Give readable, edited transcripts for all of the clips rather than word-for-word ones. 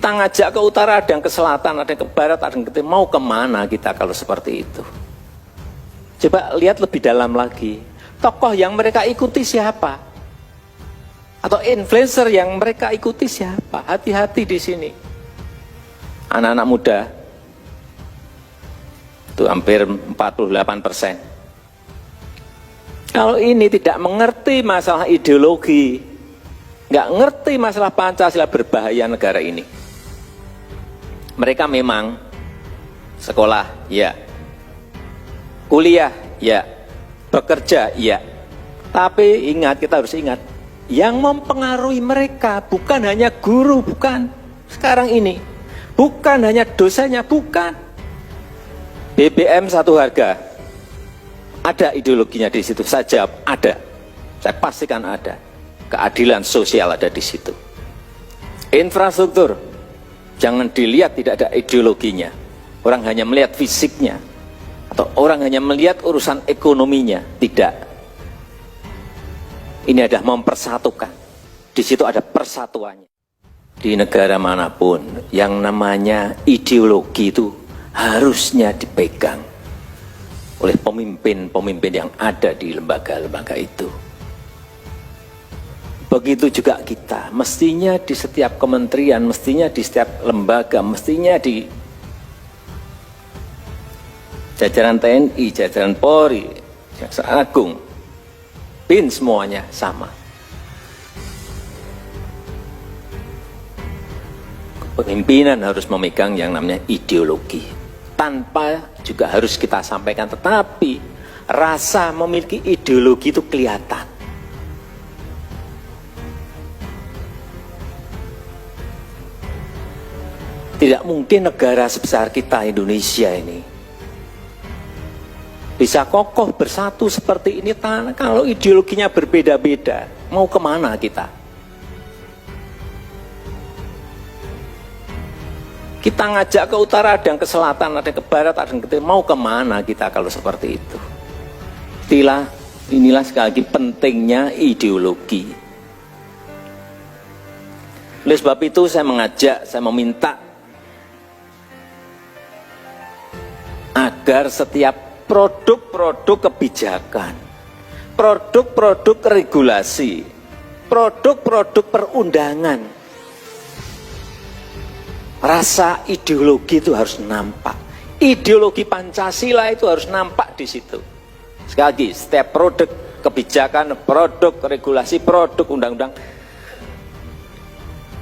Kita ngajak ke utara, ada yang ke selatan, ada yang ke barat, ada yang ke timur. Mau kemana kita kalau seperti itu? Coba lihat lebih dalam lagi. Tokoh yang mereka ikuti siapa? Atau influencer yang mereka ikuti siapa? Hati-hati di sini. Anak-anak muda, itu hampir 48%. Kalau ini tidak mengerti masalah ideologi, nggak ngerti masalah Pancasila, berbahaya negara ini. Mereka memang sekolah, ya. Kuliah, ya. Bekerja, ya. Tapi ingat, kita harus ingat, yang mempengaruhi mereka bukan hanya guru, bukan. Sekarang ini, bukan hanya dosennya, bukan. BBM satu harga, ada ideologinya di situ. Saya jawab, ada. Saya pastikan ada. Keadilan sosial ada di situ. Infrastruktur, jangan dilihat tidak ada ideologinya. Orang hanya melihat fisiknya, atau orang hanya melihat urusan ekonominya. Tidak. Ini adalah mempersatukan. Di situ ada persatuannya. Di negara manapun, yang namanya ideologi itu harusnya dipegang oleh pemimpin-pemimpin yang ada di lembaga-lembaga itu. Begitu juga kita, mestinya di setiap kementerian, mestinya di setiap lembaga, mestinya di jajaran TNI, jajaran Polri, Jaksa Agung, BIN, semuanya sama. Pemimpinan harus memegang yang namanya ideologi. Tanpa juga harus kita sampaikan, tetapi rasa memiliki ideologi itu kelihatan. Tidak mungkin negara sebesar kita, Indonesia ini, bisa kokoh bersatu seperti ini kalau ideologinya berbeda-beda. Mau kemana kita? Kita ngajak ke utara, ada yang ke selatan, ada yang ke barat, ada yang ke timur. Mau kemana kita kalau seperti itu? Inilah sekali lagi pentingnya ideologi. Oleh sebab itu saya mengajak, saya meminta agar setiap produk-produk kebijakan, produk-produk regulasi, produk-produk perundangan, rasa ideologi itu harus nampak. Ideologi Pancasila itu harus nampak di situ. Sekali lagi, setiap produk kebijakan, produk regulasi, produk undang-undang,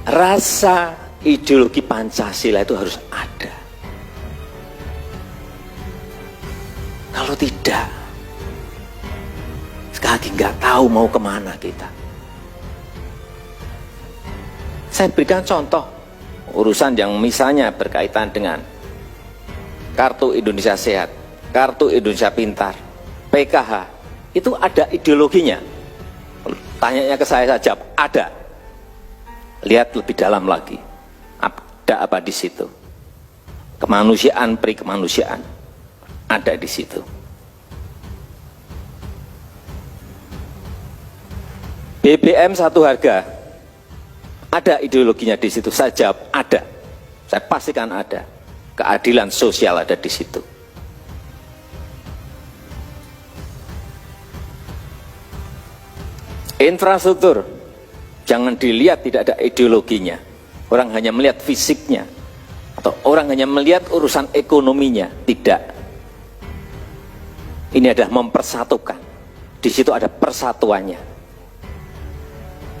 rasa ideologi Pancasila itu harus ada. Kalau tidak, sekali lagi nggak tahu mau kemana kita. Saya berikan contoh urusan yang misalnya berkaitan dengan Kartu Indonesia Sehat, Kartu Indonesia Pintar, PKH, itu ada ideologinya. Tanyanya ke saya saja, ada. Lihat lebih dalam lagi, ada apa di situ? Kemanusiaan, peri kemanusiaan, ada di situ. BBM satu harga, ada ideologinya di situ. Saya jawab, ada. Saya pastikan ada. Keadilan sosial ada di situ. Infrastruktur, jangan dilihat tidak ada ideologinya. Orang hanya melihat fisiknya, atau orang hanya melihat urusan ekonominya. Tidak. Ini adalah mempersatukan. Di situ ada persatuannya.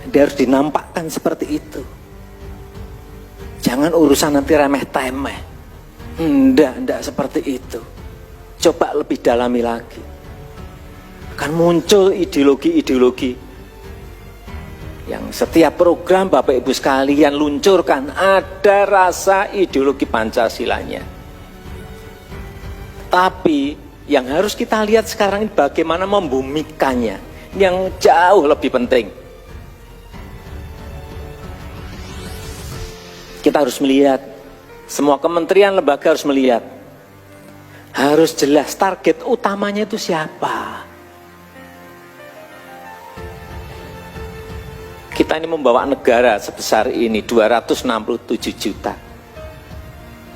Dia harus dinampakkan seperti itu. Jangan urusan nanti remeh-temeh. Enggak seperti itu. Coba lebih dalami lagi. Akan muncul ideologi-ideologi yang setiap program Bapak Ibu sekalian luncurkan, ada rasa ideologi Pancasilanya. Tapi yang harus kita lihat sekarang ini bagaimana membumikannya. Yang jauh lebih penting. Kita harus melihat, semua kementerian lembaga harus melihat, harus jelas target utamanya itu siapa. Kita ini membawa negara sebesar ini 267 juta.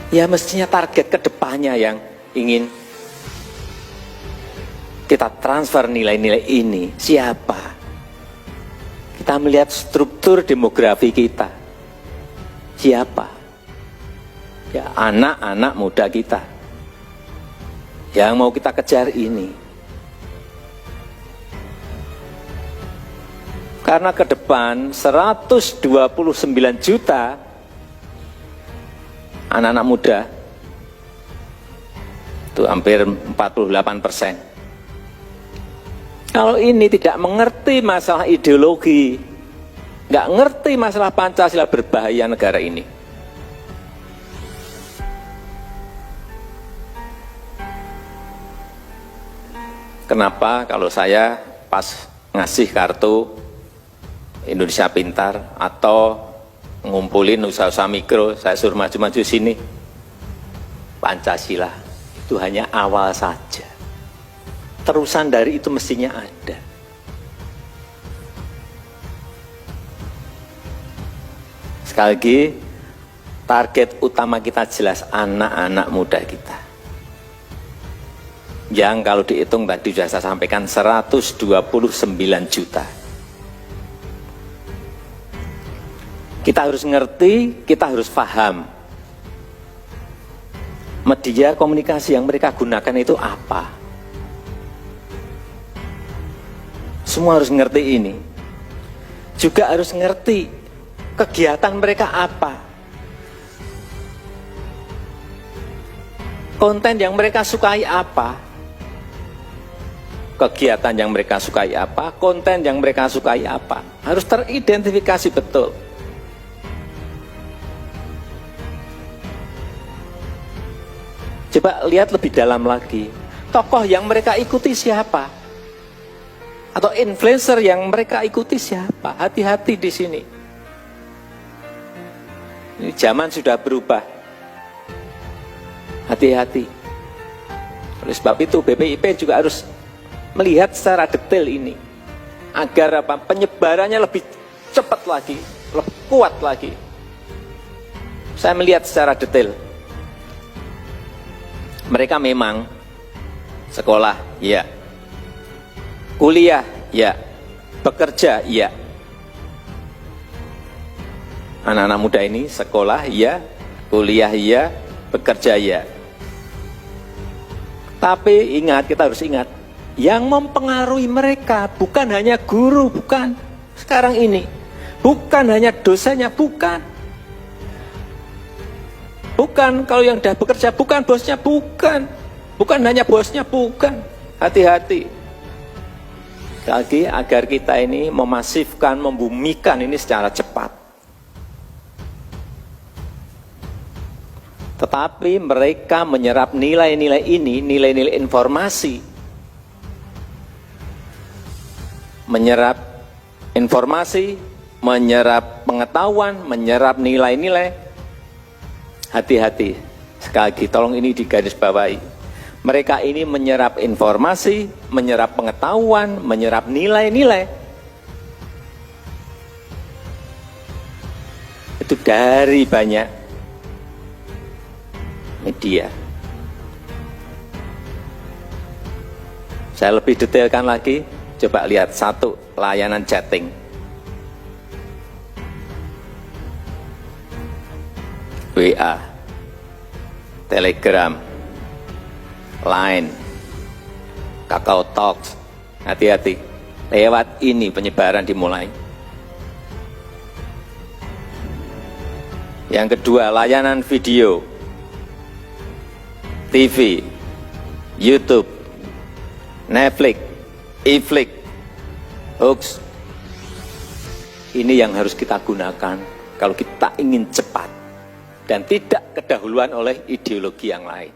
Ya mestinya target ke depannya yang ingin kita transfer nilai-nilai ini. Siapa? Kita melihat struktur demografi kita. Siapa? Ya anak-anak muda kita. Yang mau kita kejar ini. Karena ke depan 129 juta anak-anak muda, itu hampir 48%. Kalau ini tidak mengerti masalah ideologi, nggak ngerti masalah Pancasila, berbahaya negara ini. Kenapa kalau saya pas ngasih kartu Indonesia Pintar atau ngumpulin usaha-usaha mikro, saya suruh maju-maju sini, Pancasila itu hanya awal saja. Terusan dari itu mestinya ada. Sekali lagi, target utama kita jelas anak-anak muda kita. Yang kalau dihitung tadi sudah saya sampaikan 129 juta. Kita harus ngerti, kita harus paham. Media komunikasi yang mereka gunakan itu apa? Semua harus ngerti ini. Juga harus ngerti kegiatan mereka apa. Konten yang mereka sukai apa. Kegiatan yang mereka sukai apa, konten yang mereka sukai apa. Harus teridentifikasi betul. Coba lihat lebih dalam lagi. Tokoh yang mereka ikuti siapa? Atau influencer yang mereka ikuti siapa? Hati-hati di sini. Ini zaman sudah berubah. Hati-hati. Oleh sebab itu BPIP juga harus melihat secara detail ini. Agar apa? Penyebarannya lebih cepat lagi, lebih kuat lagi. Saya melihat secara detail. Mereka memang sekolah, ya. Kuliah, ya. Bekerja, ya. Anak-anak muda ini sekolah, ya. Kuliah, ya. Bekerja, ya. Tapi ingat, kita harus ingat, yang mempengaruhi mereka bukan hanya guru, bukan. Sekarang ini, bukan hanya dosennya, bukan. Bukan kalau yang sudah bekerja, bukan bosnya, bukan. Bukan hanya bosnya, bukan. Hati-hati. Lagi agar kita ini memasifkan, membumikan ini secara cepat. Tetapi mereka menyerap nilai-nilai ini, nilai-nilai informasi. Menyerap informasi, menyerap pengetahuan, menyerap nilai-nilai. Hati-hati, sekali lagi tolong ini digarisbawahi. Mereka ini menyerap informasi, menyerap pengetahuan, menyerap nilai-nilai. Itu dari banyak media. Saya lebih detailkan lagi, coba lihat satu, layanan chatting. WA, Telegram, Line, Kakao Talks. Hati-hati, lewat ini penyebaran dimulai. Yang kedua, layanan video, TV, YouTube, Netflix, iFlix, Hoax. Ini yang harus kita gunakan kalau kita ingin cepat dan tidak kedahuluan oleh ideologi yang lain.